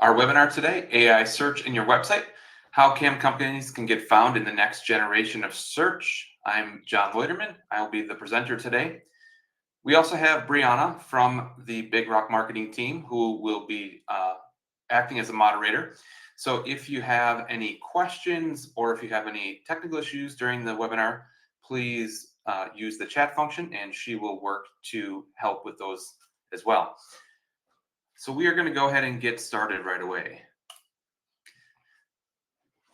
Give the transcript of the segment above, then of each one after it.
Our webinar today, AI Search in Your Website, How CAM Companies Can Get Found in the Next Generation of Search. I'm John Loiterman. I'll be the presenter today. We also have Brianna from the Big Rock marketing team who will be acting as a moderator. So if you have any questions or if you have any technical issues during the webinar, please use the chat function and she will work to help with those as well. So we are going to go ahead and get started right away.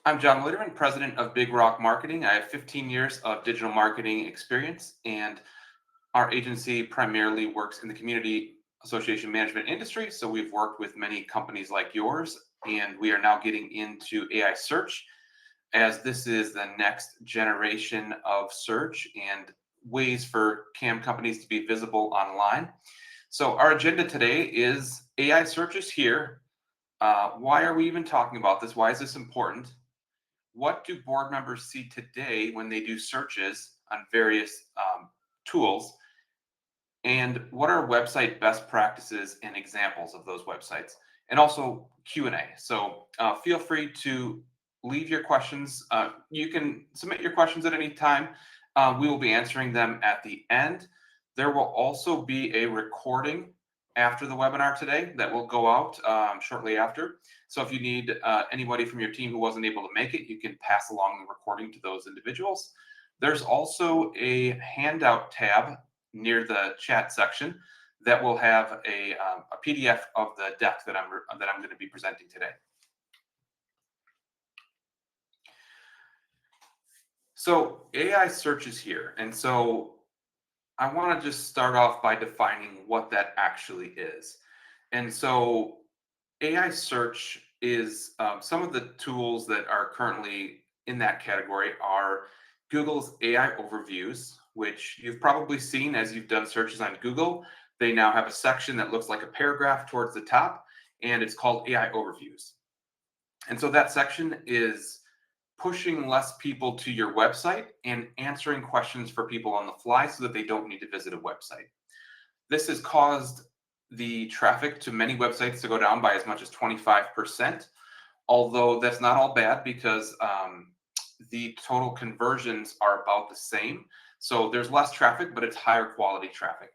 I'm John Loiterman, president of Big Rock Marketing. I have 15 years of digital marketing experience, and our agency primarily works in the community association management industry. So we've worked with many companies like yours, and we are now getting into AI search, as this is the next generation of search and ways for CAM companies to be visible online. So our agenda today is AI searches here. Why are we even talking about this? Why is this important? What do board members see today when they do searches on various tools? And what are website best practices and examples of those websites? And also Q&A. So feel free to leave your questions. You can submit your questions at any time. We will be answering them at the end. There will also be a recording after the webinar today that will go out shortly after. So if you need anybody from your team who wasn't able to make it, you can pass along the recording to those individuals. There's also a handout tab near the chat section that will have a PDF of the deck that I'm going to be presenting today. So AI search is here, and so I want to just start off by defining what that actually is. And so AI search is some of the tools that are currently in that category are Google's AI overviews, which you've probably seen as you've done searches on Google. They now have a section that looks like a paragraph towards the top, and it's called AI overviews. And so that section is pushing less people to your website and answering questions for people on the fly so that they don't need to visit a website. This has caused the traffic to many websites to go down by as much as 25%, although that's not all bad because the total conversions are about the same. So there's less traffic, but it's higher quality traffic.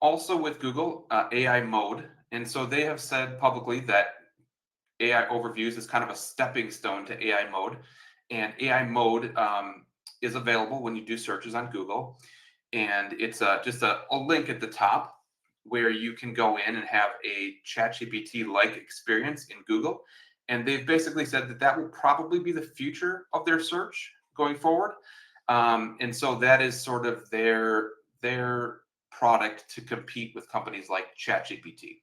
Also with Google, AI mode. And so they have said publicly that AI overviews is kind of a stepping stone to AI mode. And AI mode is available when you do searches on Google. And it's just a link at the top where you can go in and have a ChatGPT-like experience in Google. And they've basically said that that will probably be the future of their search going forward. And so that is sort of their product to compete with companies like ChatGPT.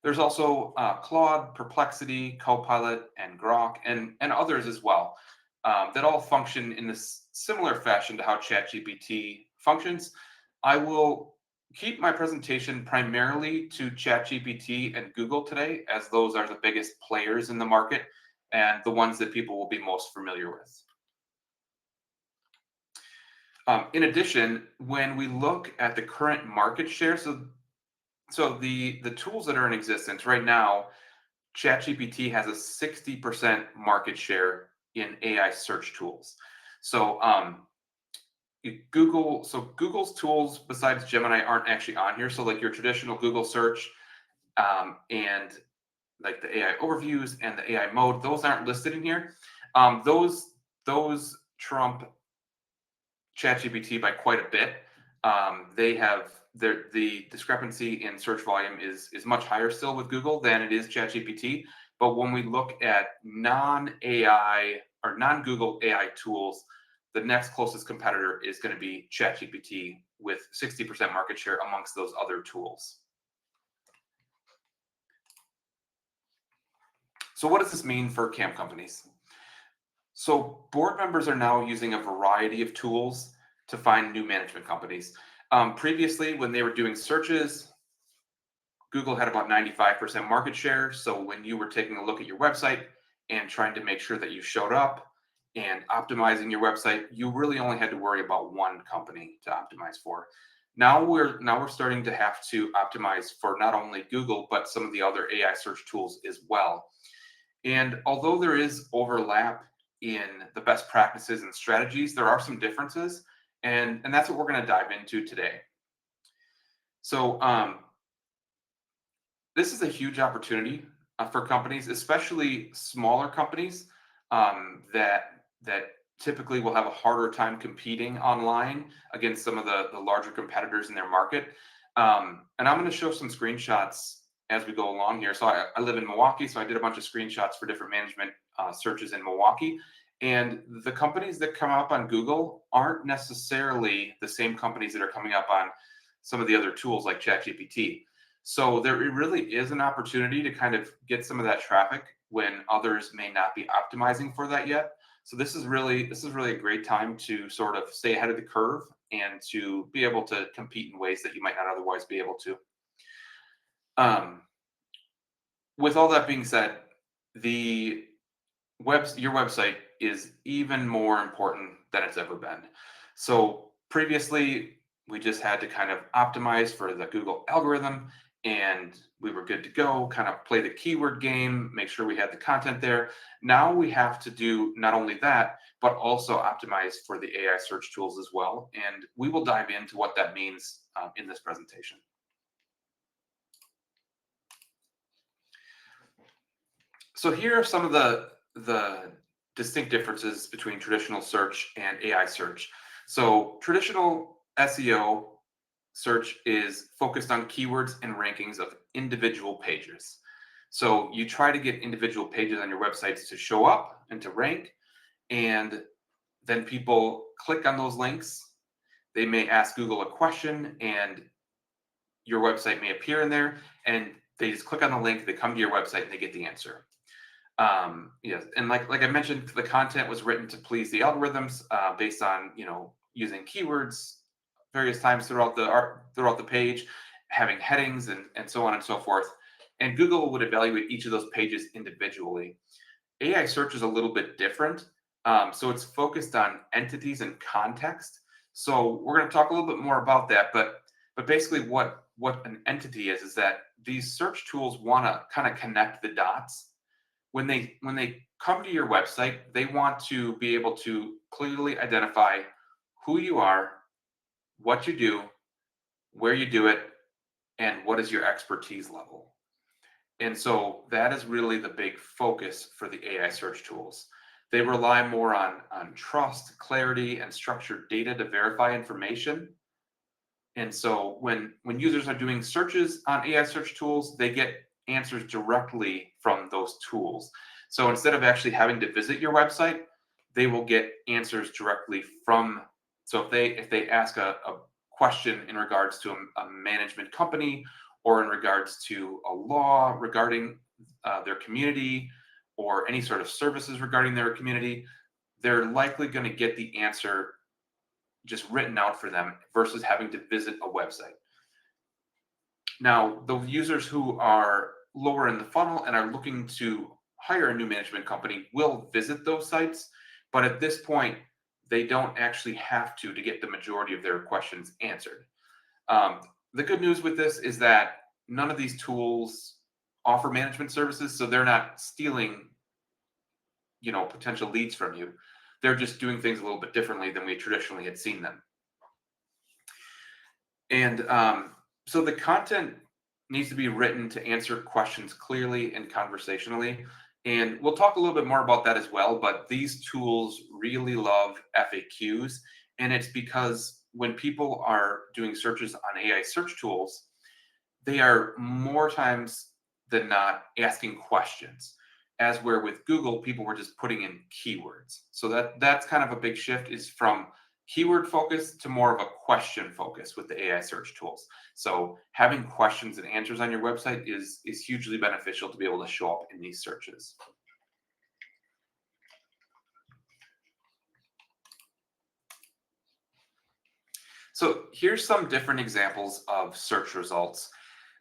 There's also Claude, Perplexity, Copilot, and Grok, and others as well that all function in this similar fashion to how ChatGPT functions. I will keep my presentation primarily to ChatGPT and Google today, as those are the biggest players in the market and the ones that people will be most familiar with. In addition, when we look at the current market share, so the tools that are in existence right now, ChatGPT has a 60% market share in AI search tools. So Google's tools besides Gemini aren't actually on here. So like your traditional Google search and like the AI overviews and the AI mode, those aren't listed in here. Those trump ChatGPT by quite a bit. The discrepancy in search volume is much higher still with Google than it is ChatGPT. But when we look at non-AI or non-Google AI tools, the next closest competitor is going to be ChatGPT with 60% market share amongst those other tools. So what does this mean for CAM companies? So board members are now using a variety of tools to find new management companies. Previously, when they were doing searches, Google had about 95% market share. So when you were taking a look at your website and trying to make sure that you showed up and optimizing your website, you really only had to worry about one company to optimize for. Now we're starting to have to optimize for not only Google, but some of the other AI search tools as well. And although there is overlap in the best practices and strategies, there are some differences, and that's what we're going to dive into today. So this is a huge opportunity for companies, especially smaller companies that typically will have a harder time competing online against some of the larger competitors in their market. And I'm going to show some screenshots as we go along here. So I live in Milwaukee, so I did a bunch of screenshots for different management searches in Milwaukee. And the companies that come up on Google aren't necessarily the same companies that are coming up on some of the other tools like ChatGPT. So there really is an opportunity to kind of get some of that traffic when others may not be optimizing for that yet. So this is really a great time to sort of stay ahead of the curve and to be able to compete in ways that you might not otherwise be able to. Um, with all that being said, the your website is even more important than it's ever been. So previously, we just had to kind of optimize for the Google algorithm, and we were good to go, kind of play the keyword game, make sure we had the content there. Now we have to do not only that, but also optimize for the AI search tools as well. And we will dive into what that means in this presentation. So here are some of the distinct differences between traditional search and AI search. So traditional SEO search is focused on keywords and rankings of individual pages. So you try to get individual pages on your websites to show up and to rank, and then people click on those links. They may ask Google a question, and your website may appear in there, and they just click on the link, they come to your website, and they get the answer. Yes, and like I mentioned, the content was written to please the algorithms based on using keywords various times throughout the page, having headings and so on and so forth. And Google would evaluate each of those pages individually. AI search is a little bit different, so it's focused on entities and context. So we're going to talk a little bit more about that, but basically what an entity is that these search tools want to kind of connect the dots when they come to your website. They want to be able to clearly identify who you are, what you do, where you do it, and what is your expertise level. And so that is really the big focus for the AI search tools. They rely more on trust, clarity, and structured data to verify information. And so when users are doing searches on AI search tools, they get answers directly from those tools. So instead of actually having to visit your website, they will get answers directly from. So if they ask a question in regards to a management company, or in regards to a law regarding their community, or any sort of services regarding their community, they're likely going to get the answer just written out for them versus having to visit a website. Now, the users who are lower in the funnel and are looking to hire a new management company will visit those sites, but at this point, they don't actually have to get the majority of their questions answered. The good news with this is that none of these tools offer management services, so they're not stealing, potential leads from you. They're just doing things a little bit differently than we traditionally had seen them. And so the content needs to be written to answer questions clearly and conversationally. And we'll talk a little bit more about that as well. But these tools really love FAQs. And it's because when people are doing searches on AI search tools, they are more times than not asking questions. As where with Google, people were just putting in keywords. So that's kind of a big shift, is from keyword focus to more of a question focus with the AI search tools. So having questions and answers on your website is hugely beneficial to be able to show up in these searches. So here's some different examples of search results.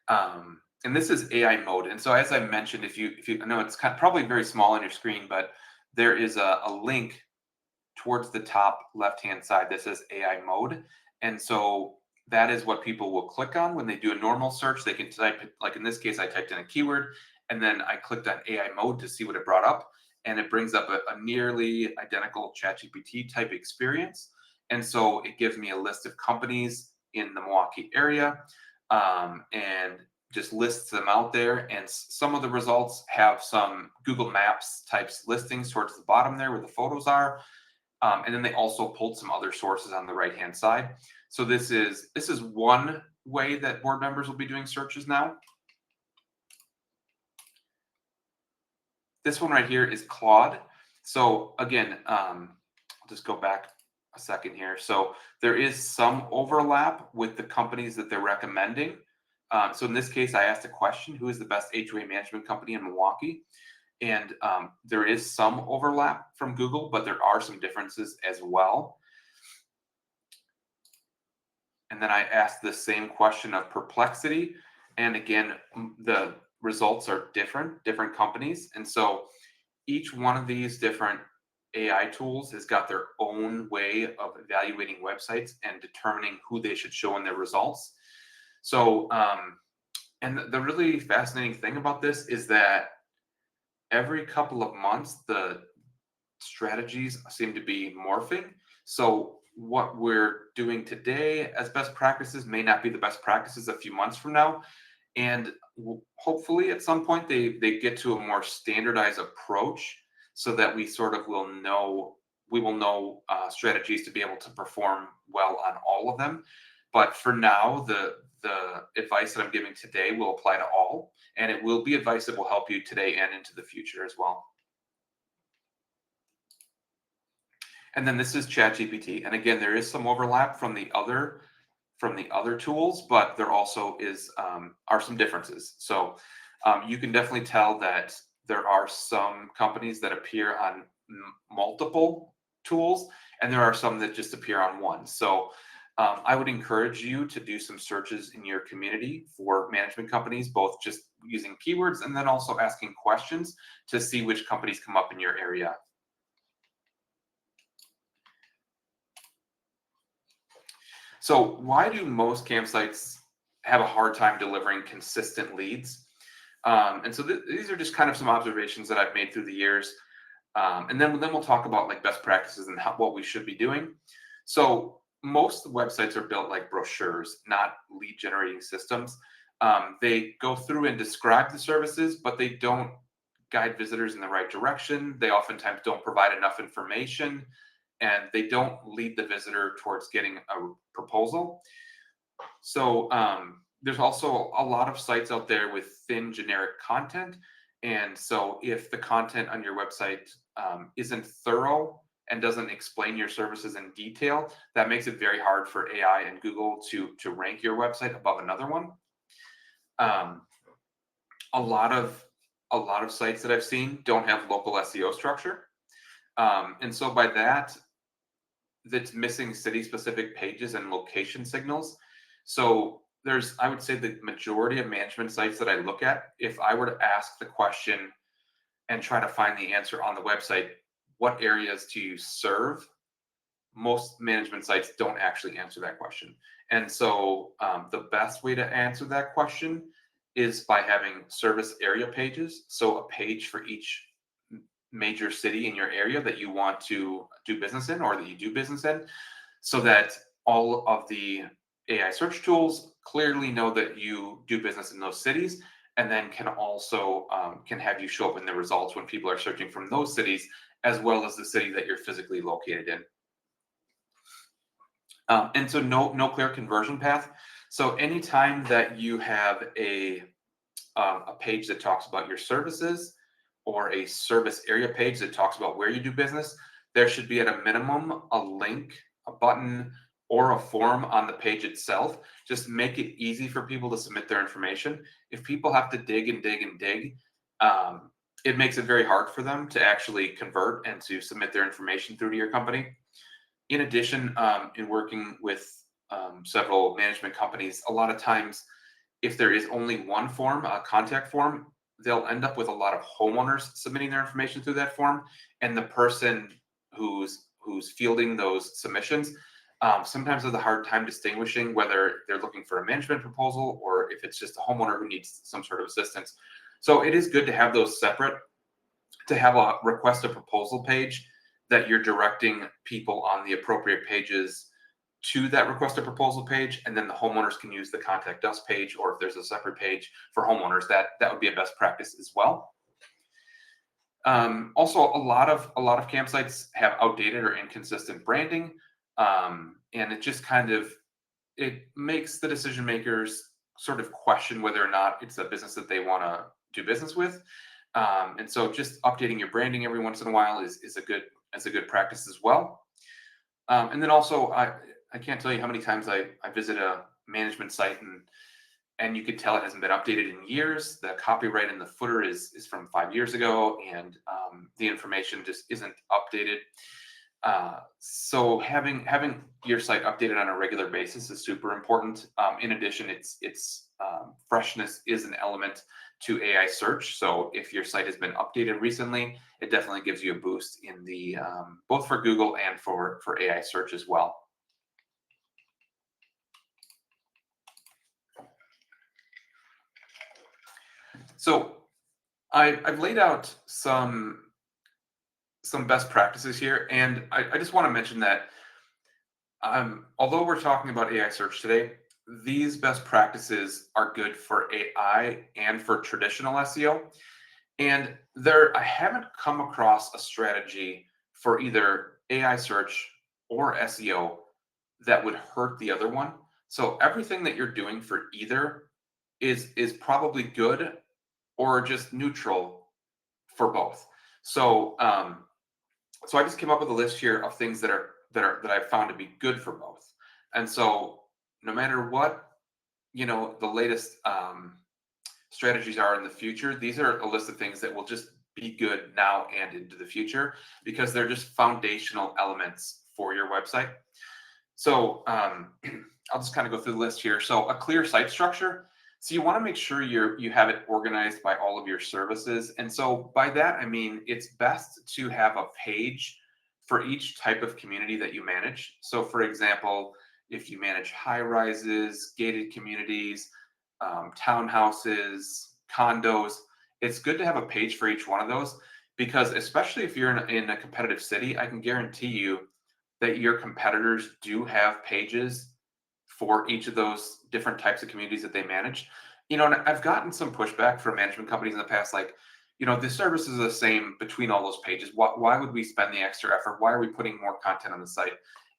And this is AI mode. And so as I mentioned, if you I know it's probably very small on your screen, but there is a link towards the top left-hand side that says AI mode. And so that is what people will click on when they do a normal search. They can type it, like in this case, I typed in a keyword and then I clicked on AI mode to see what it brought up. And it brings up a nearly identical ChatGPT type experience. And so it gives me a list of companies in the Milwaukee area, and just lists them out there. And some of the results have some Google Maps types listings towards the bottom there where the photos are. And then they also pulled some other sources on the right hand side. So this is one way that board members will be doing searches now. This one right here is Claude. So again, I'll just go back a second here. So there is some overlap with the companies that they're recommending. So in this case, I asked a question: who is the best HOA management company in Milwaukee? And there is some overlap from Google, but there are some differences as well. And then I asked the same question of Perplexity. And again, the results are different companies. And so each one of these different AI tools has got their own way of evaluating websites and determining who they should show in their results. So, and the really fascinating thing about this is that every couple of months, the strategies seem to be morphing. So what we're doing today as best practices may not be the best practices a few months from now. And hopefully at some point they get to a more standardized approach so that we sort of will know, strategies to be able to perform well on all of them. But for now, the advice that I'm giving today will apply to all, and it will be advice that will help you today and into the future as well. And then this is ChatGPT. And again, there is some overlap from the other tools, but there also are some differences. So you can definitely tell that there are some companies that appear on multiple tools, and there are some that just appear on one. So I would encourage you to do some searches in your community for management companies, both just using keywords and then also asking questions to see which companies come up in your area. So why do most campsites have a hard time delivering consistent leads? And so these are just kind of some observations that I've made through the years. And then we'll talk about like best practices and what we should be doing. So most websites are built like brochures, not lead generating systems. They go through and describe the services, but they don't guide visitors in the right direction. They oftentimes don't provide enough information, and they don't lead the visitor towards getting a proposal. So there's also a lot of sites out there with thin generic content. And so if the content on your website isn't thorough and doesn't explain your services in detail, that makes it very hard for AI and Google to rank your website above another one. A lot of sites that I've seen don't have local SEO structure. And so by that, that's missing city specific pages and location signals. So I would say the majority of management sites that I look at, if I were to ask the question and try to find the answer on the website, what areas do you serve? Most management sites don't actually answer that question. And so the best way to answer that question is by having service area pages. So a page for each major city in your area that you want to do business in or that you do business in, so that all of the AI search tools clearly know that you do business in those cities, and then can also can have you show up in the results when people are searching from those cities, as well as the city that you're physically located in. And so no clear conversion path. So anytime that you have a page that talks about your services, or a service area page that talks about where you do business, there should be at a minimum a link, a button, or a form on the page itself. Just make it easy for people to submit their information. If people have to dig and dig and dig, it makes it very hard for them to actually convert and to submit their information through to your company. In addition, in working with several management companies, a lot of times, if there is only one form, a contact form, they'll end up with a lot of homeowners submitting their information through that form, and the person who's fielding those submissions sometimes have a hard time distinguishing whether they're looking for a management proposal or if it's just a homeowner who needs some sort of assistance. So it is good to have those separate, to have a request a proposal page that you're directing people on the appropriate pages to that request a proposal page, and then the homeowners can use the contact us page, or if there's a separate page for homeowners, that would be a best practice as well. Also, a lot of campsites have outdated or inconsistent branding, and it just kind of, it makes the decision makers sort of question whether or not it's a business that they want to do business with. And so just updating your branding every once in a while is a good practice as well. And then also, I can't tell you how many times I visit a management site, and you could tell it hasn't been updated in years. The copyright in the footer is from 5 years ago, and the information just isn't updated. So having your site updated on a regular basis is super important. In addition, it's freshness is an element to AI search. So if your site has been updated recently, it definitely gives you a boost in the both for Google and for AI search as well. So I've laid out some best practices here, and I just want to mention that although we're talking about AI search today, these best practices are good for AI and for traditional SEO. And I haven't come across a strategy for either AI search or SEO that would hurt the other one. So everything that you're doing for either is probably good or just neutral for both. So so I just came up with a list here of things that I've found to be good for both. And so no matter what, the latest strategies are in the future, these are a list of things that will just be good now and into the future because they're just foundational elements for your website. So I'll just kind of go through the list here. So a clear site structure. So you want to make sure you have it organized by all of your services. And so by that, I mean, it's best to have a page for each type of community that you manage. So for example, if you manage high rises, gated communities, townhouses, condos, it's good to have a page for each one of those because especially if you're in a competitive city, I can guarantee you that your competitors do have pages for each of those different types of communities that they manage. And I've gotten some pushback from management companies in the past, like, the service is the same between all those pages. Why would we spend the extra effort? Why are we putting more content on the site?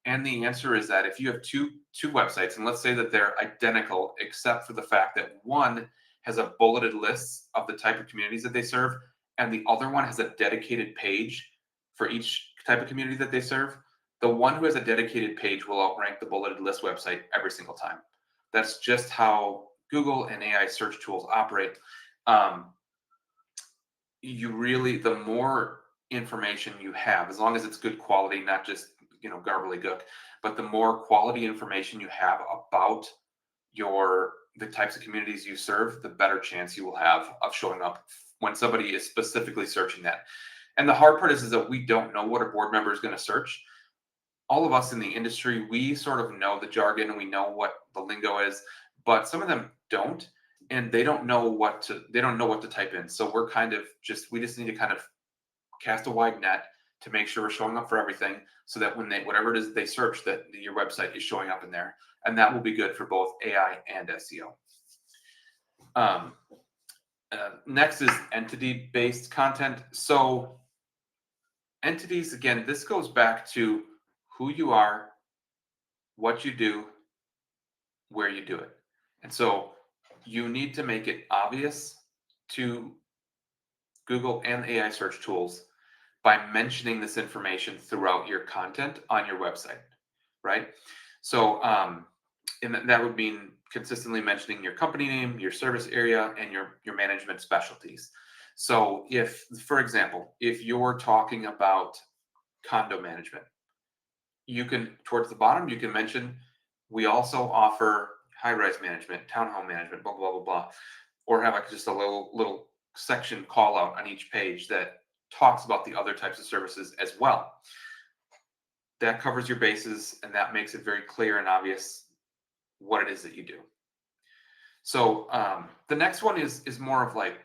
And the answer is that if you have two websites, and let's say that they're identical, except for the fact that one has a bulleted list of the type of communities that they serve, and the other one has a dedicated page for each type of community that they serve, the one who has a dedicated page will outrank the bulleted list website every single time. That's just how Google and AI search tools operate. The more information you have, as long as it's good quality, not just gobbledygook, but the more quality information you have about the types of communities you serve, the better chance you will have of showing up when somebody is specifically searching that. And the hard part is that we don't know what a board member is going to search. All of us in the industry, we sort of know the jargon and we know what the lingo is, but some of them don't, and they don't know what to type in. So we just need to kind of cast a wide net to make sure we're showing up for everything, so that when whatever it is they search, that your website is showing up in there, and that will be good for both AI and SEO. Next is entity-based content. So entities, again, this goes back to who you are, what you do, where you do it. And so you need to make it obvious to Google and AI search tools by mentioning this information throughout your content on your website, right? So, and that would mean consistently mentioning your company name, your service area, and your management specialties. So for example, if you're talking about condo management, towards the bottom, you can mention, we also offer high-rise management, townhome management, blah, blah, blah, blah. Or have just a little section call out on each page that talks about the other types of services as well. that covers your bases, and that makes it very clear and obvious what it is that you do. So the next one is more of like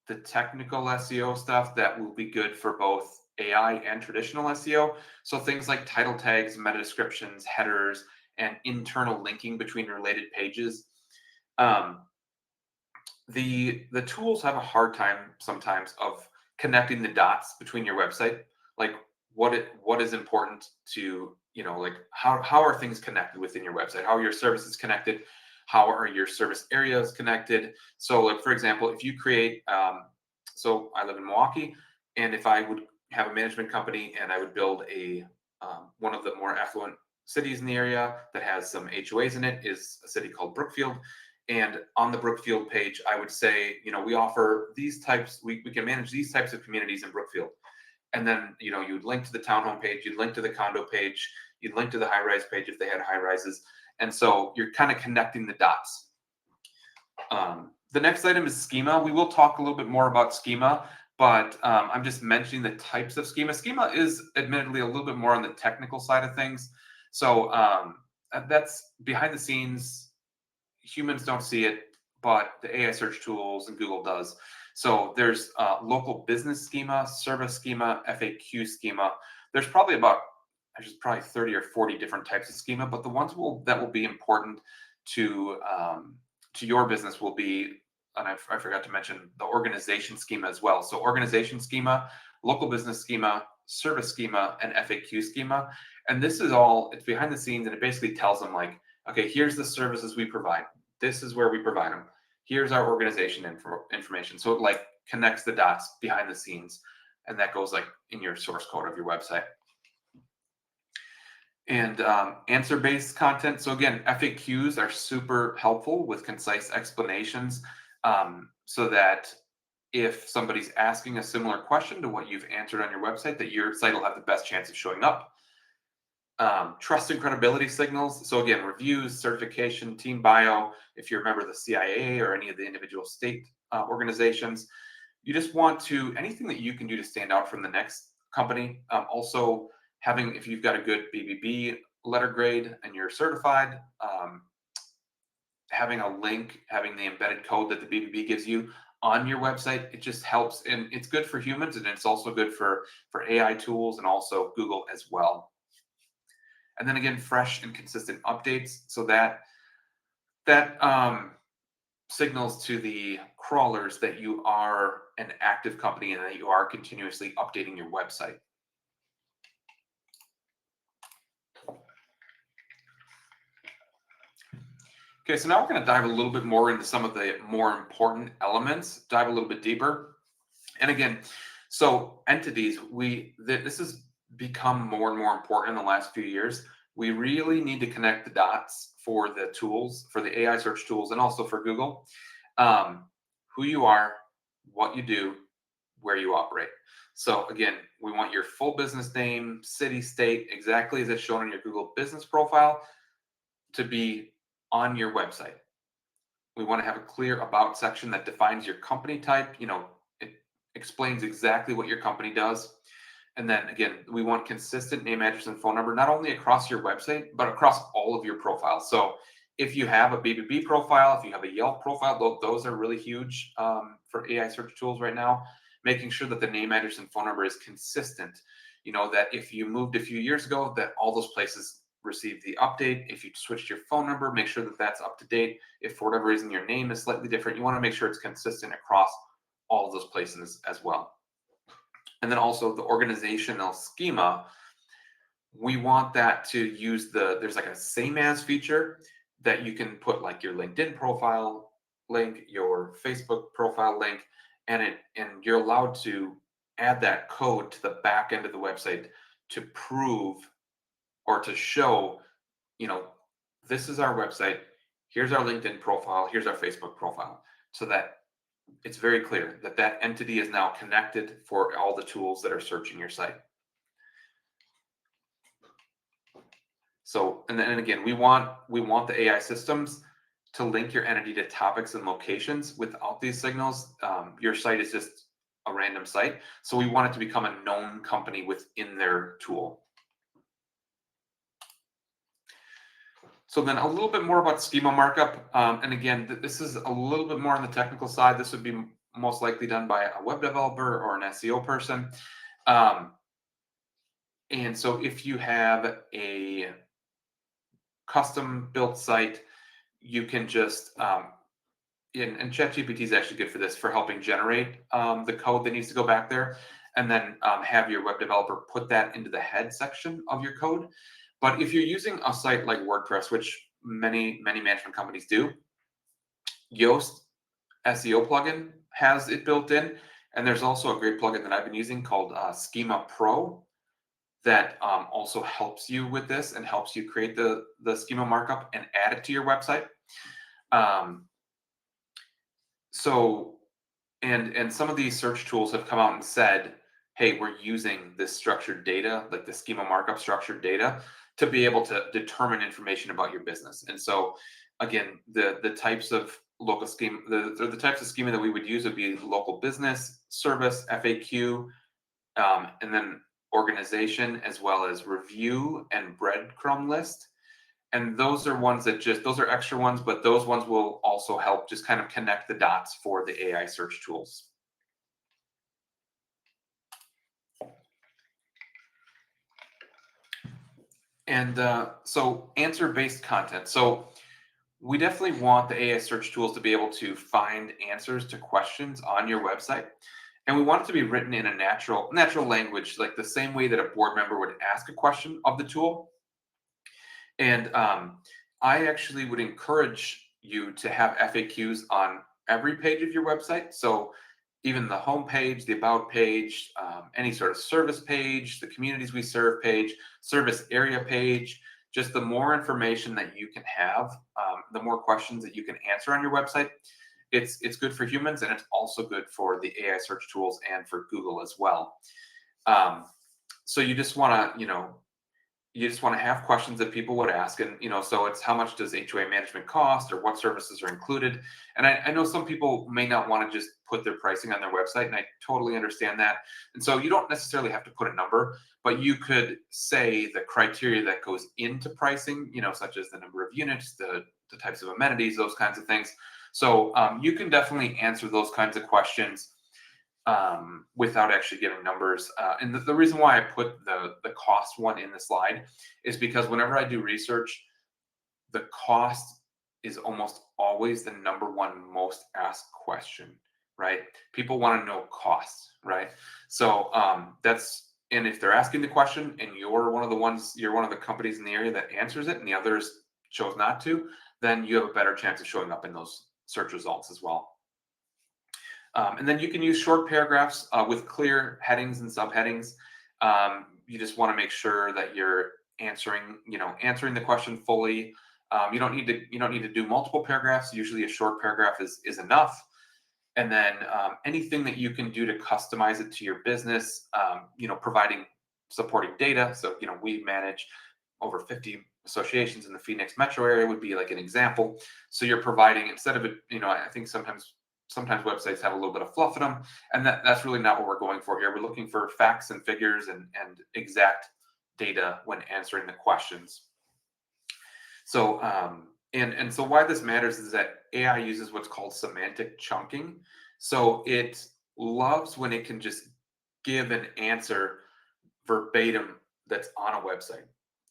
the technical SEO stuff that will be good for both AI and traditional SEO. So things like title tags, meta descriptions, headers, and internal linking between related pages. Um, the tools have a hard time sometimes of connecting the dots between your website, like what is important to, like how are things connected within your website, how are your services connected, how are your service areas connected. So like for example, if you create so I live in Milwaukee, and if I would have a management company and I would build a one of the more affluent cities in the area that has some HOAs in it is a city called Brookfield. And on the Brookfield page, I would say, we offer these types, we can manage these types of communities in Brookfield. And then, you'd link to the townhome page, you'd link to the condo page, you'd link to the high rise page if they had high rises. And so you're kind of connecting the dots. The next item is schema. We will talk a little bit more about schema, but I'm just mentioning the types of schema. Schema is admittedly a little bit more on the technical side of things. So that's behind the scenes. Humans don't see it, but the AI search tools and Google does. So there's local business schema, service schema, FAQ schema. There's probably 30 or 40 different types of schema, but the ones that will be important to your business will be, and I forgot to mention the organization schema as well. So organization schema, local business schema, service schema, and FAQ schema. And this is all, it's behind the scenes, and it basically tells them like, okay, here's the services we provide. This is where we provide them. Here's our organization information. So it like connects the dots behind the scenes, and that goes like in your source code of your website. And answer-based content. So again, FAQs are super helpful with concise explanations, so that if somebody's asking a similar question to what you've answered on your website, that your site will have the best chance of showing up. Trust and credibility signals. So again, reviews, certification, team bio. If you're a member of the CIA or any of the individual state organizations, you just want anything that you can do to stand out from the next company. Also having, if you've got a good BBB letter grade and you're certified, having a link, having the embedded code that the BBB gives you on your website, it just helps, and it's good for humans, and it's also good for AI tools and also Google as well. And then again, fresh and consistent updates. So that signals to the crawlers that you are an active company and that you are continuously updating your website. Okay, so now we're going to dive a little bit more into some of the more important elements, dive a little bit deeper. And again, so entities, this has become more and more important in the last few years. We really need to connect the dots for the tools, for the AI search tools, and also for Google. Who you are, what you do, where you operate. So again, we want your full business name, city, state, exactly as it's shown on your Google business profile, to be on your website. We want to have a clear about section that defines your company type. It explains exactly what your company does. And then again, we want consistent name, address, and phone number, not only across your website, but across all of your profiles. So if you have a BBB profile, if you have a Yelp profile, those are really huge for AI search tools right now. Making sure that the name, address, and phone number is consistent. That if you moved a few years ago, that all those places receive the update. If you switched your phone number, make sure that that's up to date. If for whatever reason your name is slightly different, you want to make sure it's consistent across all of those places as well. And then also the organizational schema, we want that to use there's like a same as feature that you can put like your LinkedIn profile link, your Facebook profile link, and you're allowed to add that code to the back end of the website to prove or to show, this is our website, here's our LinkedIn profile, here's our Facebook profile, so that it's very clear that that entity is now connected for all the tools that are searching your site. So, and again, we want the AI systems to link your entity to topics and locations. Without these signals, your site is just a random site. So we want it to become a known company within their tool. So then a little bit more about schema markup. And again, this is a little bit more on the technical side. This would be most likely done by a web developer or an SEO person. Um, and so if you have a custom built site, you can just, and ChatGPT is actually good for this, for helping generate the code that needs to go back there, and then have your web developer put that into the head section of your code. But if you're using a site like WordPress, which many management companies do, Yoast SEO plugin has it built in, and there's also a great plugin that I've been using called Schema Pro that also helps you with this and helps you create the schema markup and add it to your website. Um, so and some of these search tools have come out and said, hey, we're using this structured data, like the schema markup structured data, to be able to determine information about your business. And so again, the types of local schema, the types of schema that we would use would be local business, service, FAQ, and then organization, as well as review and breadcrumb list. And those are ones that those are extra ones, but those ones will also help just kind of connect the dots for the AI search tools. And so answer-based content. So we definitely want the AI search tools to be able to find answers to questions on your website. And we want it to be written in a natural language, like the same way that a board member would ask a question of the tool. And I actually would encourage you to have FAQs on every page of your website. So even the home page, the about page, any sort of service page, the communities we serve page, service area page, just the more information that you can have, the more questions that you can answer on your website. It's good for humans, and it's also good for the AI search tools and for Google as well. So you just want to, you just want to have questions that people would ask. And so it's, how much does HOA management cost, or what services are included? And I know some people may not want to just put their pricing on their website, and I totally understand that. And so you don't necessarily have to put a number, but you could say the criteria that goes into pricing, such as the number of units, the types of amenities, those kinds of things. So you can definitely answer those kinds of questions without actually giving numbers. And the reason why I put the cost one in the slide is because whenever I do research, the cost is almost always the number one most asked question, right? People want to know costs, right? So and if they're asking the question and you're one of the companies in the area that answers it and the others chose not to, then you have a better chance of showing up in those search results as well. And then you can use short paragraphs with clear headings and subheadings. You just want to make sure that you're answering the question fully. You don't need to do multiple paragraphs. Usually a short paragraph is enough. And then anything that you can do to customize it to your business, providing supporting data. So, we manage over 50 associations in the Phoenix metro area would be like an example. So you're providing, instead of it, I think sometimes websites have a little bit of fluff in them, and that's really not what we're going for here. We're looking for facts and figures and exact data when answering the questions. So and so why this matters is that AI uses what's called semantic chunking. So it loves when it can just give an answer verbatim that's on a website.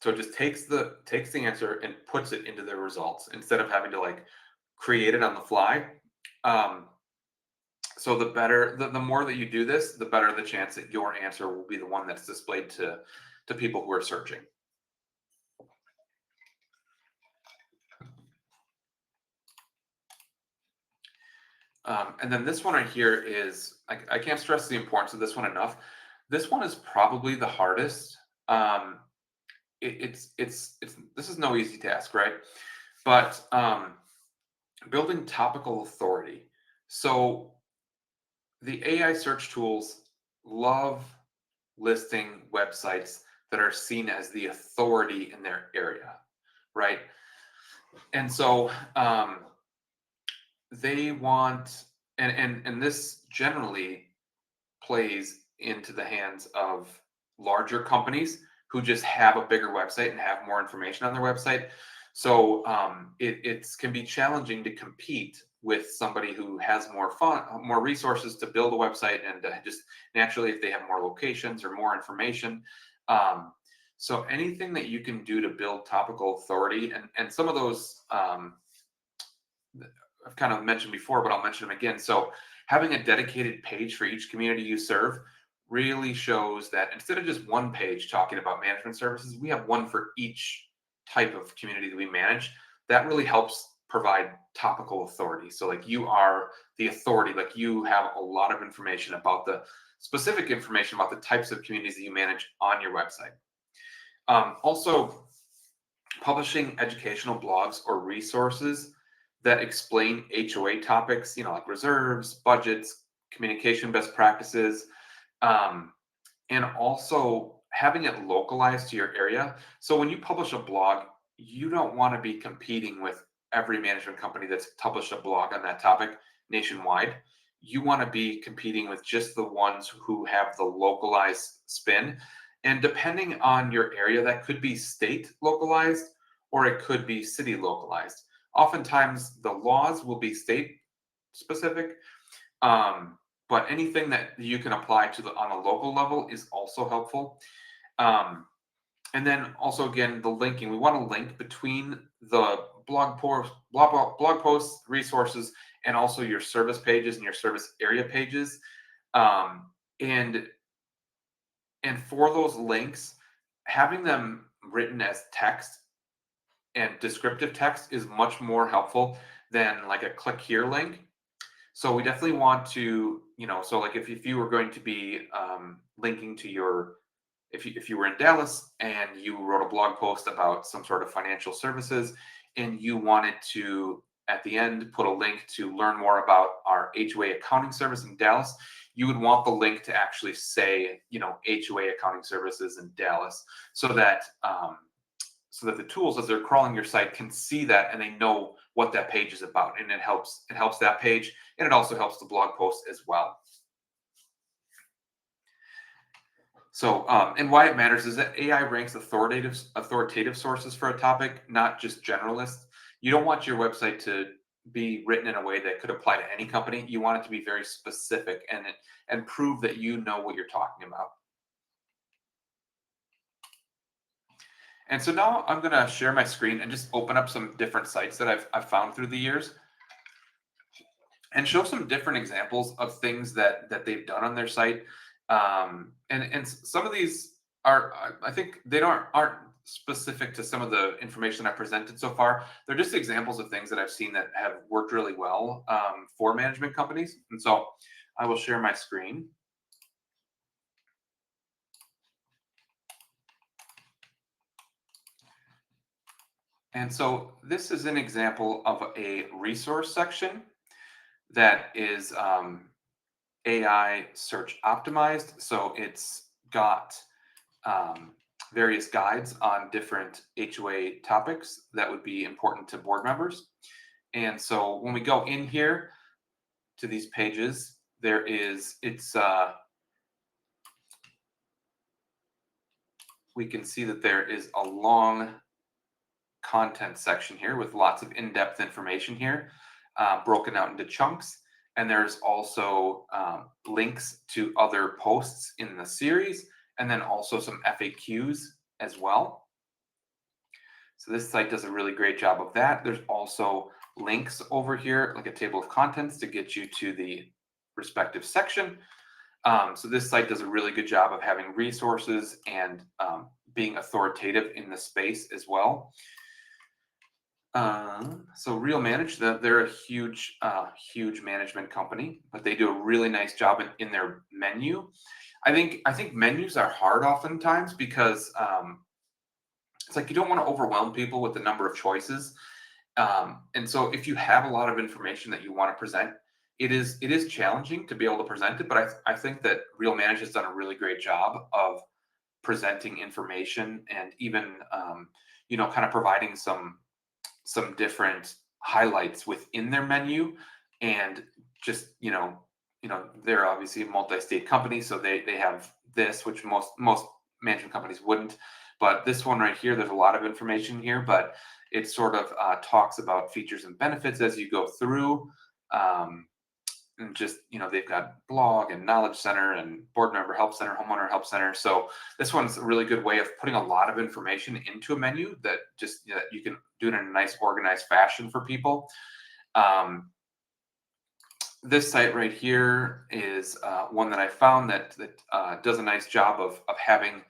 So it just takes the answer and puts it into the results instead of having to create it on the fly. So the more that you do this, the better the chance that your answer will be the one that's displayed to people who are searching. And then this one right here is, I can't stress the importance of this one enough. This one is probably the hardest. This is no easy task, right? But building topical authority. So the AI search tools love listing websites that are seen as the authority in their area, right? And so they want, and this generally plays into the hands of larger companies who just have a bigger website and have more information on their website. So it can be challenging to compete with somebody who has more fun, more resources to build a website, and just naturally, if they have more locations or more information. Um, so anything that you can do to build topical authority, and some of those I've kind of mentioned before, but I'll mention them again. So having a dedicated page for each community you serve really shows that instead of just one page talking about management services, we have one for each type of community that we manage. That really helps provide topical authority. So like you are the authority, like you have a lot of information about the specific information about the types of communities that you manage on your website. Also, publishing educational blogs or resources that explain HOA topics, like reserves, budgets, communication best practices, um, and also having it localized to your area. So when you publish a blog, you don't want to be competing with every management company that's published a blog on that topic nationwide. You want to be competing with just the ones who have the localized spin. And depending on your area, that could be state localized or it could be city localized. Oftentimes, the laws will be state specific, but anything that you can apply to on a local level is also helpful. Um, and then also again, the linking. We want to link between the blog posts, resources, and also your service pages and your service area pages. Um, and and for those links, having them written as text and descriptive text is much more helpful than like a click here link. So we definitely want to, so like if you were going to be linking to your, if you were in Dallas and you wrote a blog post about some sort of financial services and you wanted to, at the end, put a link to learn more about our HOA accounting service in Dallas, you would want the link to actually say, HOA accounting services in Dallas, so that the tools as they're crawling your site can see that and they know what that page is about, and it helps that page, and it also helps the blog post as well. So and why it matters is that AI ranks authoritative sources for a topic, not just generalists. You don't want your website to be written in a way that could apply to any company. You want it to be very specific and prove that you know what you're talking about. And so now I'm going to share my screen and just open up some different sites that I've found through the years and show some different examples of things that they've done on their site. And some of these are, I think they aren't specific to some of the information I presented so far. They're just examples of things that I've seen that have worked really well for management companies. And so I will share my screen. And so this is an example of a resource section that is AI search optimized. So it's got various guides on different HOA topics that would be important to board members. And so when we go in here to these pages, we can see that there is a long content section here with lots of in-depth information here, broken out into chunks. And there's also links to other posts in the series, and then also some FAQs as well. So this site does a really great job of that. There's also links over here, like a table of contents to get you to the respective section. So this site does a really good job of having resources and being authoritative in the space as well. So Real Manage, they're a huge management company, but they do a really nice job in their menu. I think menus are hard oftentimes because it's like you don't want to overwhelm people with the number of choices. And so if you have a lot of information that you want to present, it is challenging to be able to present it. But I think that Real Manage has done a really great job of presenting information and even kind of providing some different highlights within their menu. And just they're obviously a multi-state company, so they have this, which most management companies wouldn't. But this one right here, there's a lot of information here, but it sort of talks about features and benefits as you go through. Um, and just, they've got blog and knowledge center and board member help center, homeowner help center. So this one's a really good way of putting a lot of information into a menu that just, that you can do it in a nice organized fashion for people. This site right here is one that I found that does a nice job of having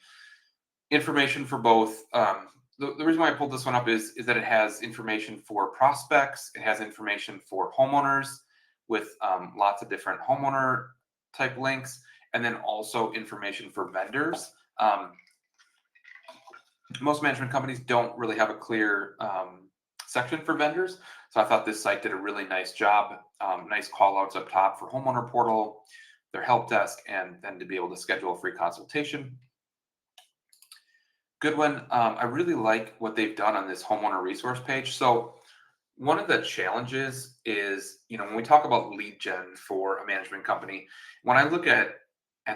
information for both. The reason why I pulled this one up is that it has information for prospects. It has information for homeowners with lots of different homeowner type links, and then also information for vendors. Most management companies don't really have a clear section for vendors. So I thought this site did a really nice job. Nice call outs up top for homeowner portal, their help desk, and then to be able to schedule a free consultation. Good one. I really like what they've done on this homeowner resource page. So one of the challenges is, when we talk about lead gen for a management company, when I look at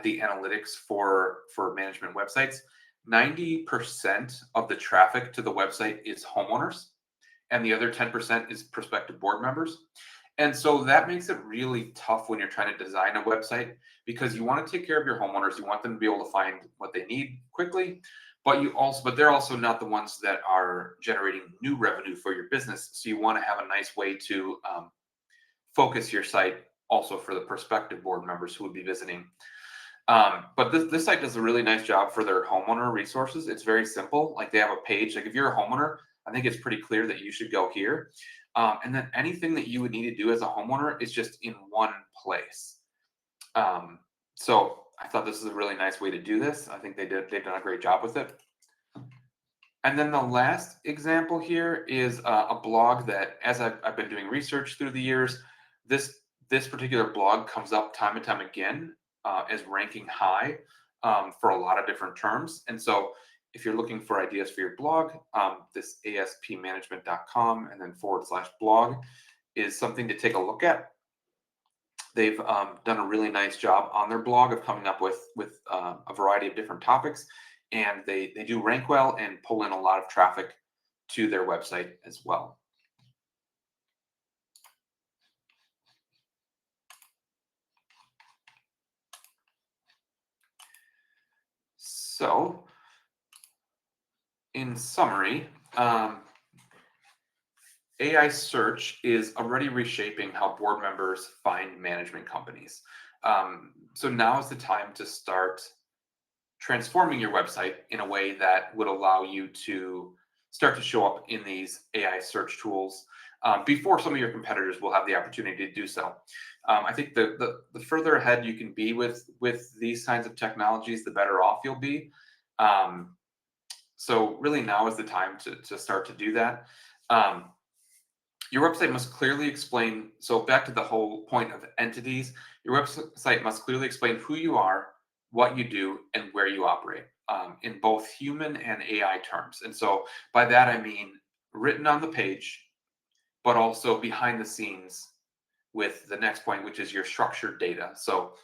the analytics for management websites, 90% of the traffic to the website is homeowners, and the other 10% is prospective board members. And so that makes it really tough when you're trying to design a website, because you want to take care of your homeowners. You want them to be able to find what they need quickly, but they're also not the ones that are generating new revenue for your business. So you want to have a nice way to focus your site also for the prospective board members who would be visiting. But this site does a really nice job for their homeowner resources. It's very simple. Like, they have a page. Like, if you're a homeowner, I think it's pretty clear that you should go here. And then anything that you would need to do as a homeowner is just in one place. So I thought this is a really nice way to do this. I think they've done a great job with it. And then the last example here is a blog that, as I've been doing research through the years, this particular blog comes up time and time again as ranking high for a lot of different terms. And so if you're looking for ideas for your blog, this aspmanagement.com and then /blog is something to take a look at. They've done a really nice job on their blog of coming up with a variety of different topics, and they do rank well and pull in a lot of traffic to their website as well. So, in summary, AI search is already reshaping how board members find management companies. So now is the time to start transforming your website in a way that would allow you to start to show up in these AI search tools before some of your competitors will have the opportunity to do so. I think the further ahead you can be with these kinds of technologies, the better off you'll be. So really now is the time to start to do that. Your website must clearly explain, so back to the whole point of entities, your website must clearly explain who you are, what you do, and where you operate in both human and AI terms. And so by that, I mean written on the page, but also behind the scenes with the next point, which is your structured data. So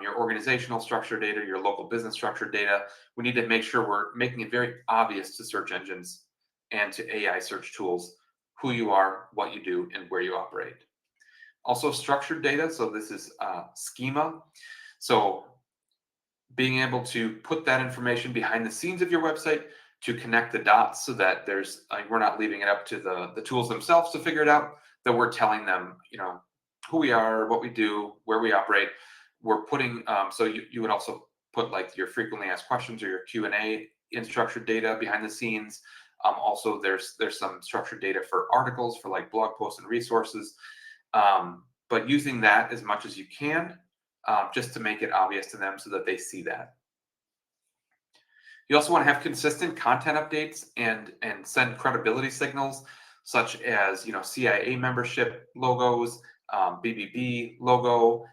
your organizational structured data, your local business structured data, we need to make sure we're making it very obvious to search engines and to AI search tools who you are, what you do, and where you operate. Also structured data, so this is schema. So being able to put that information behind the scenes of your website to connect the dots so that there's we're not leaving it up to the tools themselves to figure it out, that we're telling them, who we are, what we do, where we operate. We're putting, so you would also put like your frequently asked questions or your Q&A in structured data behind the scenes. Also, there's some structured data for articles, for like blog posts and resources, but using that as much as you can, just to make it obvious to them so that they see that. You also want to have consistent content updates and send credibility signals, such as CIA membership logos, BBB logo.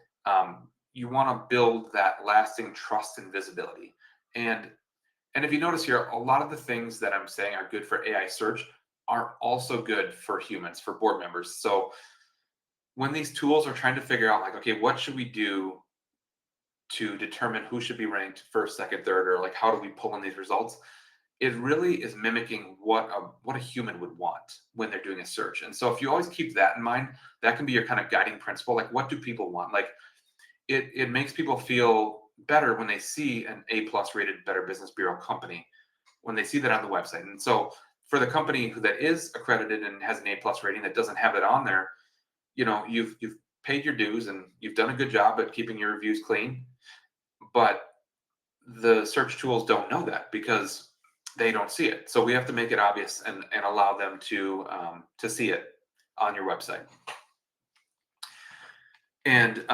You want to build that lasting trust and visibility. And if you notice here, a lot of the things that I'm saying are good for AI search are also good for humans, for board members. So when these tools are trying to figure out, like, okay, what should we do to determine who should be ranked first, second, third, or like how do we pull in these results? it really is mimicking what a human would want when they're doing a search. And so if you always keep that in mind, that can be your kind of guiding principle. Like, what do people want? Like, it makes people feel better when they see an A+ rated Better Business Bureau company, when they see that on the website. And so for the company that is accredited and has an A+ rating that doesn't have it on there, you've paid your dues and you've done a good job at keeping your reviews clean. But the search tools don't know that because they don't see it. So we have to make it obvious and allow them to see it on your website. And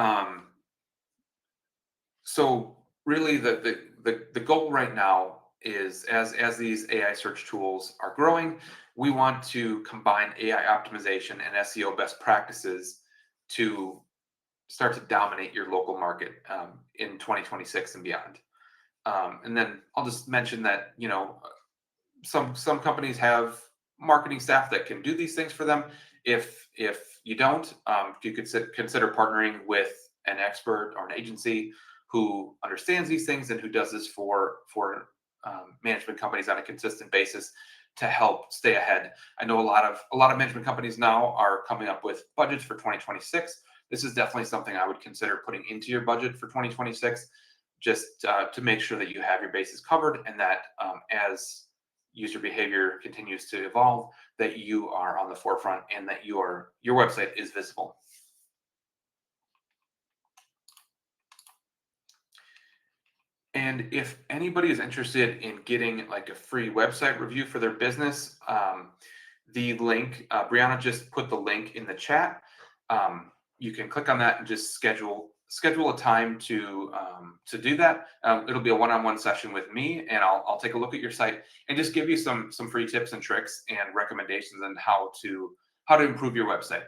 so really the goal right now is, as these AI search tools are growing, we want to combine AI optimization and SEO best practices to start to dominate your local market in 2026 and beyond. And then I'll just mention that, some companies have marketing staff that can do these things for them. If you don't, you could consider partnering with an expert or an agency who understands these things and who does this for management companies on a consistent basis to help stay ahead. I know a lot of management companies now are coming up with budgets for 2026. This is definitely something I would consider putting into your budget for 2026, just to make sure that you have your bases covered, and that as user behavior continues to evolve, that you are on the forefront and that your website is visible. And if anybody is interested in getting like a free website review for their business, the link, Brianna just put the link in the chat. You can click on that and just schedule a time to do that. It'll be a one-on-one session with me, and I'll take a look at your site and just give you some free tips and tricks and recommendations on how to improve your website.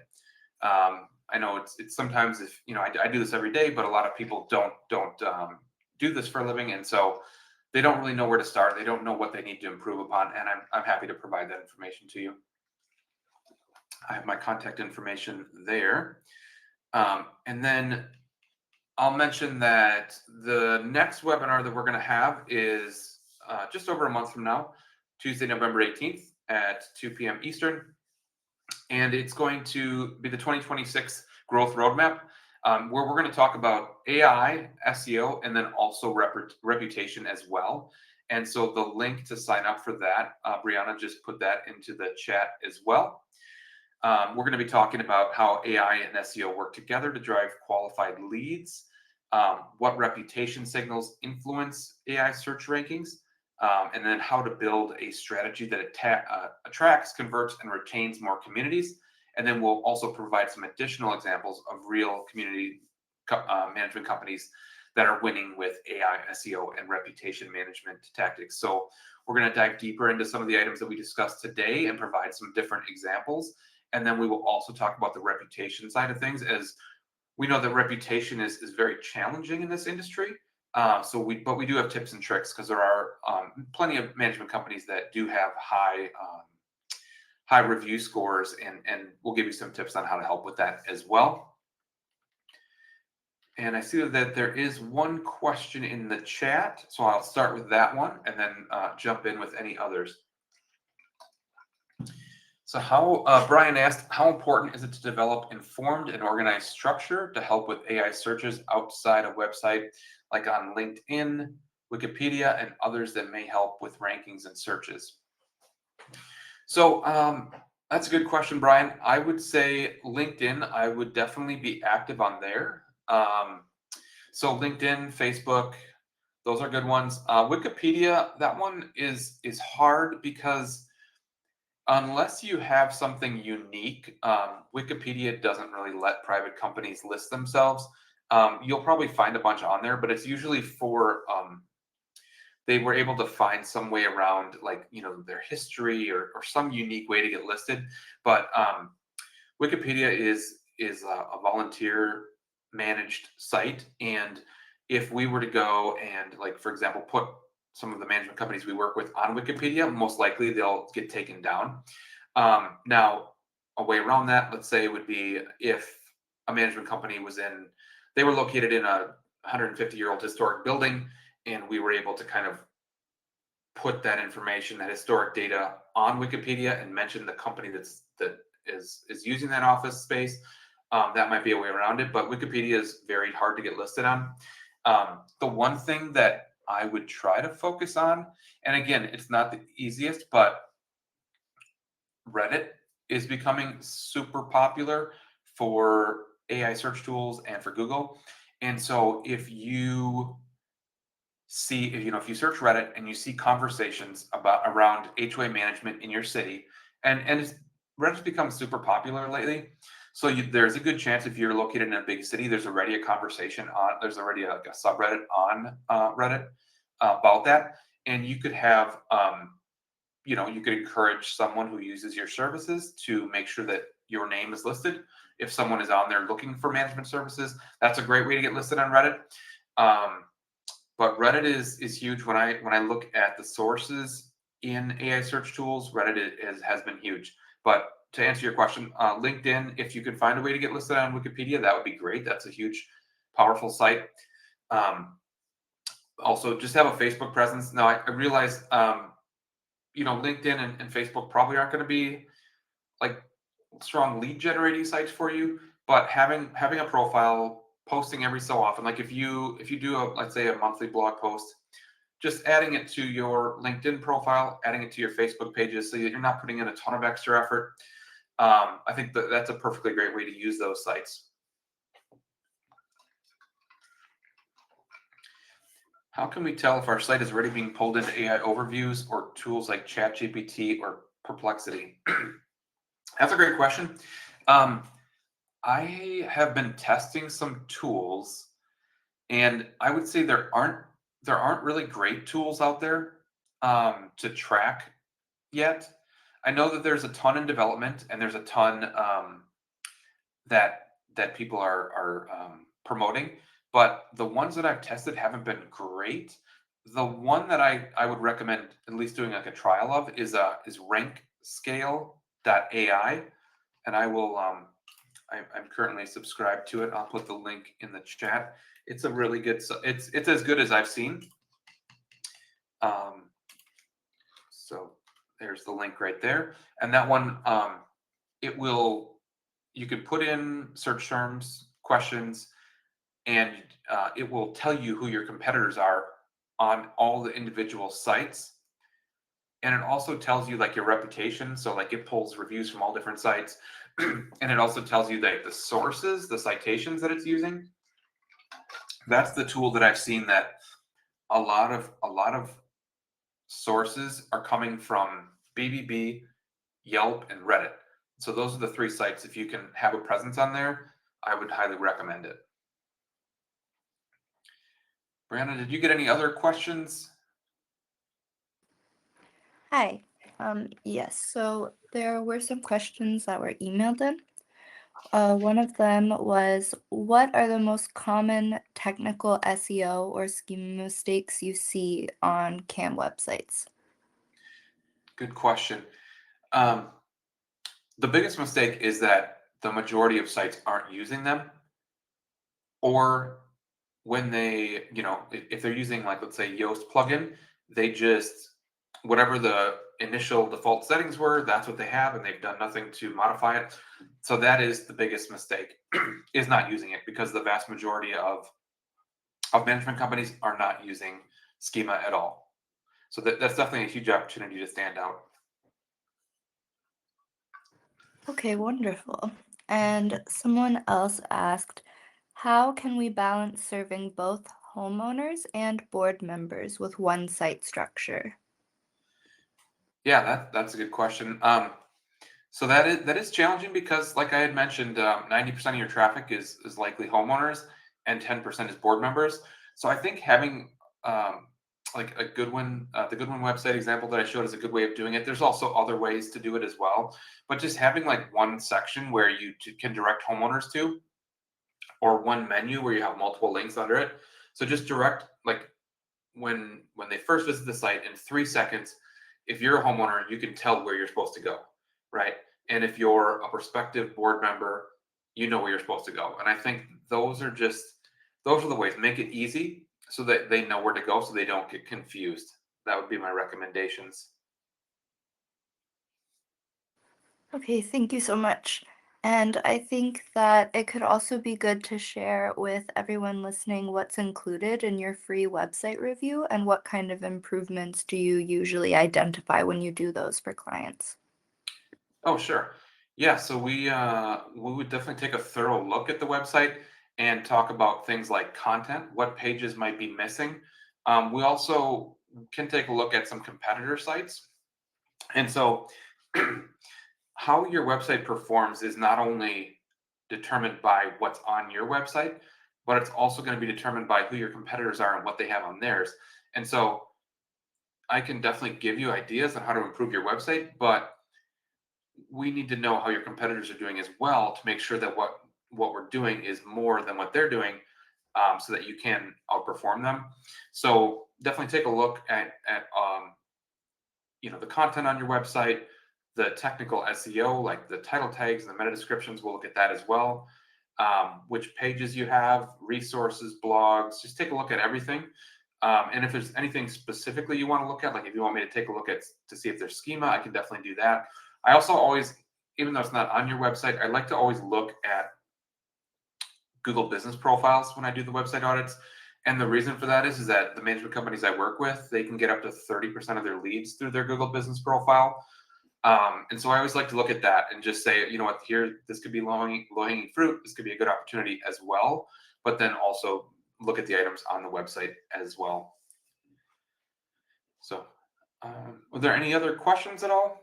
I know it's sometimes, if I do this every day, but a lot of people don't do this for a living, and so they don't really know where to start. They don't know what they need to improve upon, and I'm happy to provide that information to you. I have my contact information there. And then I'll mention that the next webinar that we're going to have is just over a month from now, Tuesday, November 18th at 2 p.m. Eastern. And it's going to be the 2026 Growth Roadmap, where we're going to talk about AI, SEO, and then also reputation as well. And so the link to sign up for that, Brianna just put that into the chat as well. We're going to be talking about how AI and SEO work together to drive qualified leads, what reputation signals influence AI search rankings, and then how to build a strategy that attracts, converts, and retains more communities. And then we'll also provide some additional examples of real community management companies that are winning with AI, SEO, and reputation management tactics. So we're going to dive deeper into some of the items that we discussed today and provide some different examples. And then we will also talk about the reputation side of things, as we know that reputation is very challenging in this industry. But we do have tips and tricks, because there are plenty of management companies that do have high review scores, and we'll give you some tips on how to help with that as well. And I see that there is one question in the chat, so I'll start with that one and then jump in with any others. So Brian asked, how important is it to develop informed and organized structure to help with AI searches outside a website, like on LinkedIn, Wikipedia, and others that may help with rankings and searches? So that's a good question, Brian. I would say LinkedIn, I would definitely be active on there. So LinkedIn, Facebook, those are good ones. Wikipedia, that one is hard, because unless you have something unique, Wikipedia doesn't really let private companies list themselves. You'll probably find a bunch on there, but it's usually for they were able to find some way around, like, their history or some unique way to get listed. But Wikipedia is a volunteer managed site, and if we were to go and, like, for example, put some of the management companies we work with on Wikipedia, most likely they'll get taken down. Now, a way around that, let's say, would be if a management company they were located in a 150-year-old historic building, and we were able to kind of put that information, that historic data on Wikipedia and mention the company that is using that office space. That might be a way around it, but Wikipedia is very hard to get listed on. The one thing that I would try to focus on, and again, it's not the easiest, but Reddit is becoming super popular for AI search tools and for Google. And so if you see, if you search Reddit and you see conversations about around HOA management in your city, and Reddit's become super popular lately. So there's a good chance if you're located in a big city, there's already a conversation there's already a subreddit on Reddit about that, and you could have you could encourage someone who uses your services to make sure that your name is listed. If someone is on there looking for management services, that's a great way to get listed on Reddit. Um, but Reddit is huge. When I look at the sources in AI search tools, Reddit has been huge. But to answer your question, LinkedIn, if you can find a way to get listed on Wikipedia, that would be great. That's a huge, powerful site. Also, just have a Facebook presence. Now, I realize LinkedIn and Facebook probably aren't going to be like strong lead generating sites for you, but having a profile, posting every so often, like if you do let's say a monthly blog post, just adding it to your LinkedIn profile, adding it to your Facebook pages, so that you're not putting in a ton of extra effort. I think that's a perfectly great way to use those sites. How can we tell if our site is already being pulled into AI overviews or tools like ChatGPT or Perplexity? That's a great question. I have been testing some tools, and I would say there aren't really great tools out there to track yet. I know that there's a ton in development, and there's a ton that people are promoting, but the ones that I've tested haven't been great. The one that I would recommend at least doing like a trial of is rankscale.ai, and I'm currently subscribed to it. I'll put the link in the chat. It's a really good. It's as good as I've seen. So there's the link right there, and that one you can put in search terms, questions, and it will tell you who your competitors are on all the individual sites. And it also tells you like your reputation. So like it pulls reviews from all different sites. And it also tells you the sources, the citations that it's using. That's the tool that I've seen that a lot of sources are coming from BBB, Yelp, and Reddit. So those are the three sites. If you can have a presence on there, I would highly recommend it. Brianna, did you get any other questions? Hi. Yes, so there were some questions that were emailed in. One of them was, what are the most common technical SEO or schema mistakes you see on CAM websites? Good question. The biggest mistake is that the majority of sites aren't using them, or when they, if they're using like, let's say Yoast plugin, they just, whatever the initial default settings were, that's what they have, and they've done nothing to modify it. So that is the biggest mistake, is not using it, because the vast majority of management companies are not using schema at all. So that's definitely a huge opportunity to stand out. Okay, wonderful. And someone else asked, how can we balance serving both homeowners and board members with one site structure? Yeah, that's a good question. So that is challenging, because, like I had mentioned, 90% of your traffic is likely homeowners, and 10% is board members. So I think having like a good one, the good one website example that I showed is a good way of doing it. There's also other ways to do it as well, but just having like one section where you can direct homeowners to, or one menu where you have multiple links under it. So just direct, like, when they first visit the site, in 3 seconds, if you're a homeowner, you can tell where you're supposed to go, right? And if you're a prospective board member, you know where you're supposed to go. And I think those are the ways. Make it easy so that they know where to go, so they don't get confused. that would be my recommendations. Okay, thank you so much. And I think that it could also be good to share with everyone listening what's included in your free website review and what kind of improvements do you usually identify when you do those for clients. Oh, sure. Yeah, so we would definitely take a thorough look at the website and talk about things like content, what pages might be missing. We also can take a look at some competitor sites. And so how your website performs is not only determined by what's on your website, but it's also going to be determined by who your competitors are and what they have on theirs. And so I can definitely give you ideas on how to improve your website, but we need to know how your competitors are doing as well to make sure that what we're doing is more than what they're doing, so that you can outperform them. So definitely take a look at the content on your website, the technical SEO, like the title tags and the meta descriptions. We'll look at that as well. Which pages you have, resources, blogs. Just take a look at everything. And if there's anything specifically you want to look at, like if you want me to take a look at to see if there's schema, I can definitely do that. I also always, even though it's not on your website, I like to always look at Google business profiles when I do the website audits. And the reason for that is that the management companies I work with, they can get up to 30% of their leads through their Google business profile. And so I always like to look at that and just say, you know what, here, this could be low-hanging fruit. This could be a good opportunity as well. But then also look at the items on the website as well. So, were there any other questions at all?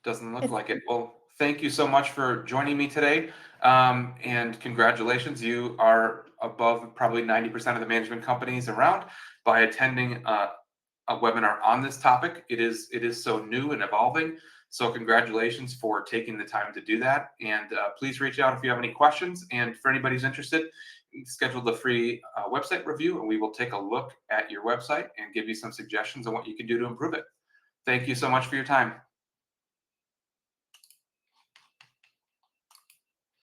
Doesn't look If like it. Well, thank you so much for joining me today. And congratulations, you are above probably 90% of the management companies around by attending a webinar on this topic. It is so new and evolving. So congratulations for taking the time to do that. And please reach out if you have any questions. And for anybody who's interested, schedule the free website review, and we will take a look at your website and give you some suggestions on what you can do to improve it. Thank you so much for your time.